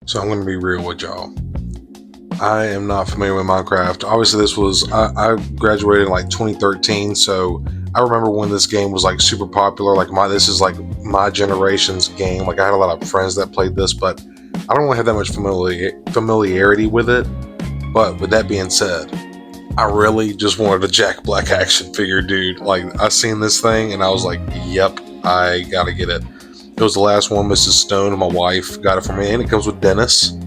So I'm going to be real with y'all. I am not familiar with Minecraft. Obviously, this was I graduated in like 2013, so I remember when this game was like super popular. Like this is like my generation's game. Like I had a lot of friends that played this, but I don't really have that much familiarity with it. But with that being said, I really just wanted a Jack Black action figure, dude. Like I seen this thing and I was like, yep, I gotta get it. It was the last one. Mrs. Stone, my wife, got it for me, and it comes with Dennis.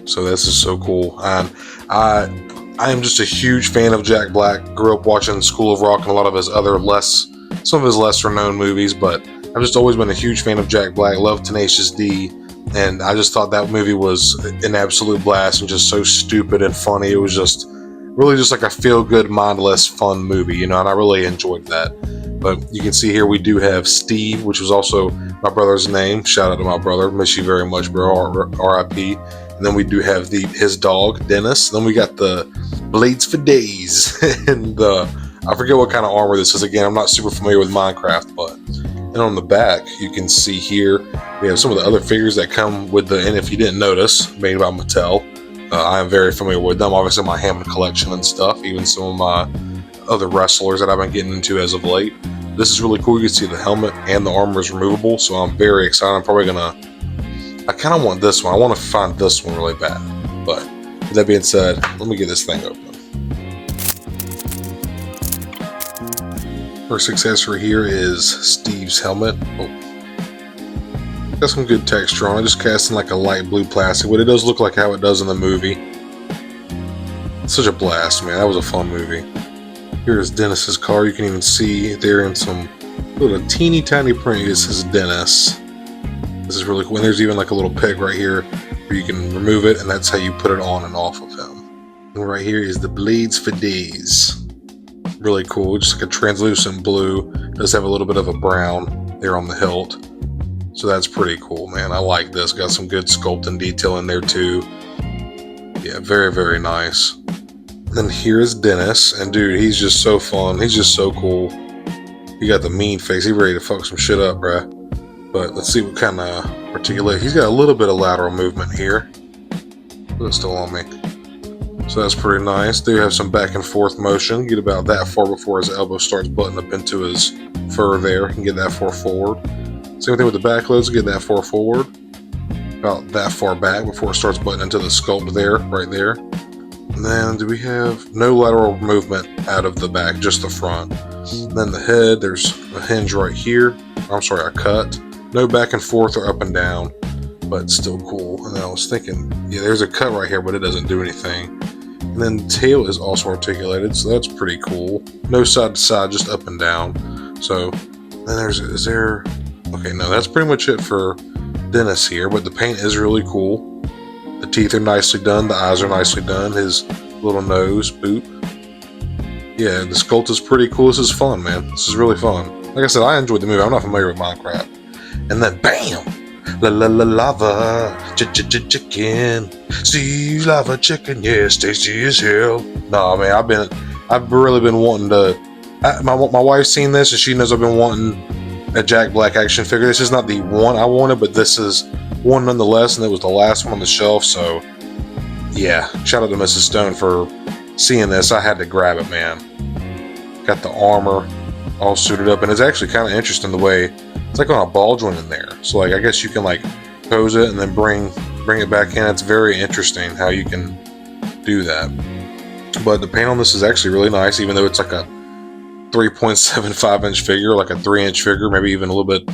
So this is so cool. And I am just a huge fan of Jack Black. Grew up watching School of Rock and a lot of his other some of his lesser known movies, but I've just always been a huge fan of Jack Black. Loved Tenacious D, and I just thought that movie was an absolute blast and just so stupid and funny. It was just really just like a feel-good, mindless, fun movie, you know, and I really enjoyed that. But you can see here we do have Steve, which was also my brother's name. Shout out to my brother. Miss you very much, bro. R.I.P. And then we do have his dog, Dennis. Then we got the Blades for Days. And I forget what kind of armor this is. Again, I'm not super familiar with Minecraft, but... And on the back, you can see here, we have some of the other figures that come with and if you didn't notice, made by Mattel. I am very familiar with them. Obviously, my Hammond collection and stuff. Even some of my other wrestlers that I've been getting into as of late. This is really cool. You can see the helmet and the armor is removable, so I'm very excited. I'm probably gonna... I kind of want this one. I want to find this one really bad. But with that being said, let me get this thing open. First accessory here is Steve's helmet. Oh. Got some good texture on it. Just casting like a light blue plastic, but it does look like how it does in the movie. It's such a blast, man. That was a fun movie. Here's Dennis's car. You can even see there in some little teeny tiny print. This is Dennis. This is really cool. And there's even like a little peg right here where you can remove it, and that's how you put it on and off of him. And right here is the Blades for Days. Really cool. Just like a translucent blue. It does have a little bit of a brown there on the hilt. So that's pretty cool, man. I like this. Got some good sculpt and detail in there too. Yeah, very, very nice. Then here's Dennis, and dude, he's just so fun. He's just so cool. He got the mean face. He ready to fuck some shit up, bruh. But let's see what kind of articulate. He's got a little bit of lateral movement here. But it's still on me. So that's pretty nice. Do have some back and forth motion. Get about that far before his elbow starts butting up into his fur there. You can get that far forward. Same thing with the back loads. Get that far forward. About that far back before it starts butting into the sculpt there, right there. And then do we have no lateral movement out of the back, just the front. And then the head, there's a hinge right here. I'm sorry, a cut. No back and forth or up and down, but still cool. And then I was thinking, yeah, there's a cut right here, but it doesn't do anything. And then the tail is also articulated, so that's pretty cool. No side to side, just up and down. So then is there... Okay, no, that's pretty much it for Dennis here, but the paint is really cool. The teeth are nicely done, the eyes are nicely done, his little nose, boop. Yeah, the sculpt is pretty cool. This is fun, man. This is really fun. Like I said, I enjoyed the movie. I'm not familiar with Minecraft. And then, bam! Lava, chicken. Steve's lava chicken, yes, tasty as hell. Nah, man, I've really been wanting to... My wife's seen this, and she knows I've been wanting a Jack Black action figure. This is not the one I wanted, but this is one nonetheless, and it was the last one on the shelf, so yeah, shout out to Mrs. Stone for seeing this. I had to grab it, man. Got the armor all suited up, and it's actually kind of interesting the way it's like on a ball joint in there. So like I guess you can like pose it and then bring it back in. It's very interesting how you can do that. But the paint on this is actually really nice, even though it's like a 3.75 inch figure, like a 3-inch figure, maybe even a little bit,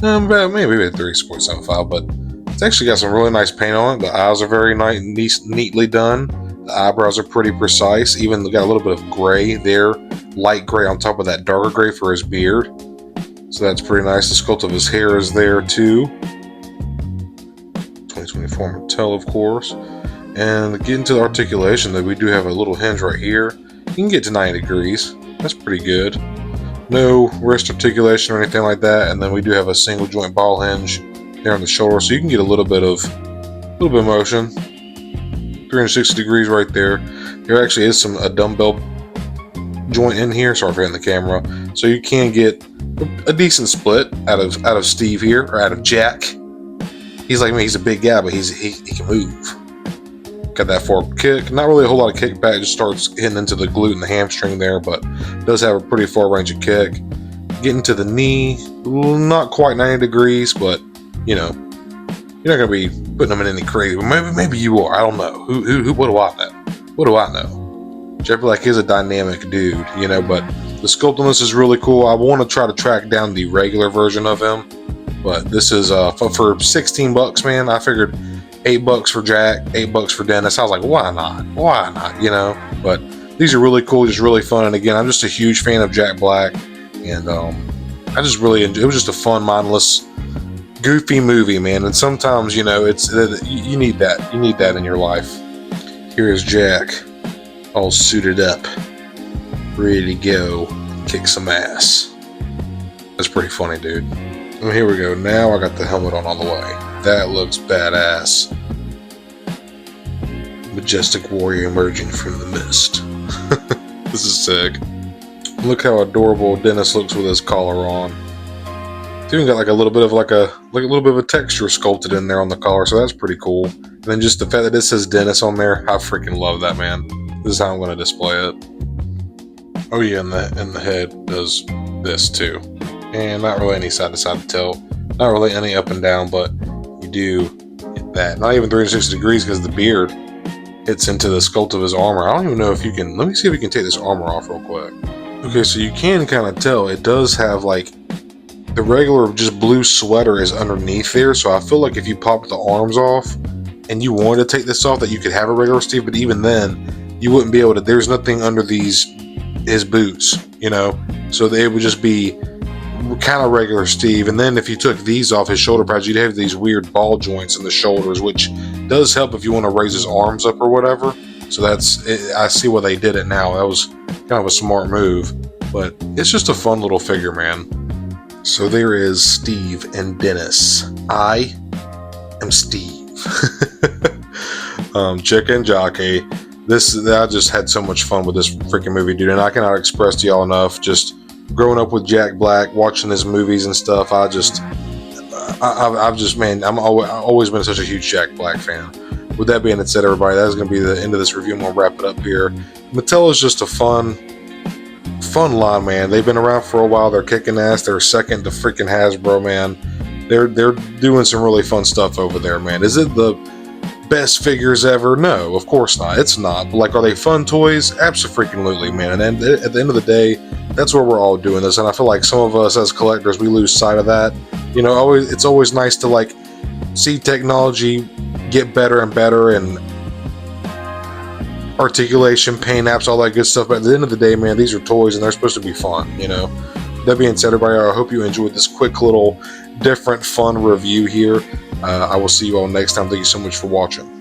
maybe a 3.75, but it's actually got some really nice paint on it. The eyes are very nice, neatly done. The eyebrows are pretty precise. Even got a little bit of gray there, light gray on top of that darker gray for his beard. So that's pretty nice. The sculpt of his hair is there too. 2024 Mattel, of course. And getting to the articulation, that we do have a little hinge right here. You can get to 90 degrees. That's pretty good. No wrist articulation or anything like that. And then we do have a single joint ball hinge there on the shoulder, so you can get a little bit of motion. 360 degrees right there. There actually is a dumbbell joint in here. Sorry for hitting the camera. So you can get a decent split out of Steve here, or out of Jack. he's like me. He's a big guy, but he can move. Got that forward kick. Not really a whole lot of kickback. Just starts hitting into the glute and the hamstring there, but does have a pretty far range of kick. Getting to the knee, not quite 90 degrees, but you know, you're not gonna be putting him in any crazy. Maybe you are. I don't know. Who? What do I know? What do I know? Jack Black is a dynamic dude, you know, but the sculpt on this is really cool. I want to try to track down the regular version of him, but this is for 16 bucks, man. I figured $8 for Jack, $8 for Dennis. I was like, why not? Why not? You know. But these are really cool, just really fun. And again, I'm just a huge fan of Jack Black, and I just really enjoyed. It was just a fun, mindless, goofy movie, man. And sometimes, you know, it's you need that. You need that in your life. Here is Jack, all suited up, ready to go kick some ass. That's pretty funny, dude. And here we go. Now I got the helmet on the way. That looks badass. Majestic warrior emerging from the mist. This is sick. Look how adorable Dennis looks with his collar on. It's even got like a little bit of a texture sculpted in there on the collar, so that's pretty cool. And then just the fact that it says Dennis on there, I freaking love that, man. This is how I'm going to display it. Oh yeah, and the head does this too. And not really any side to side to tail. Not really any up and down, but you do get that. Not even 360 degrees because the beard hits into the sculpt of his armor. I don't even know if you can. Let me see if we can take this armor off real quick. Okay, so you can kind of tell it does have like the regular just blue sweater is underneath there. So I feel like if you pop the arms off and you wanted to take this off, that you could have a regular Steve, but even then you wouldn't be able to. There's nothing under his boots, you know, so they would just be kind of regular Steve. And then if you took these off his shoulder pads, you'd have these weird ball joints in the shoulders, which does help if you want to raise his arms up or whatever. So that's it. I see why they did it now. That was kind of a smart move, but it's just a fun little figure, man. So there is Steve and Dennis. I am Steve. Chick and Jockey. I just had so much fun with this freaking movie, dude, and I cannot express to y'all enough. Just growing up with Jack Black, watching his movies and stuff, I've just, man, I've always been such a huge Jack Black fan. With that being said, everybody, that's going to be the end of this review. I'm going to wrap it up here. Mattel is just a fun line, man. They've been around for a while. They're kicking ass. They're second to freaking Hasbro, man. They're doing some really fun stuff over there, man. Is it the best figures ever? No, of course not. It's not. But like, are they fun toys? Absolutely, man. And then at the end of the day, that's where we're all doing this. And I feel like some of us as collectors, we lose sight of that. You know, it's always nice to like see technology get better and better, and articulation, paint apps, all that good stuff. But at the end of the day, man, these are toys and they're supposed to be fun, you know. That being said, everybody, I hope you enjoyed this quick little different fun review here. I will see you all next time. Thank you so much for watching.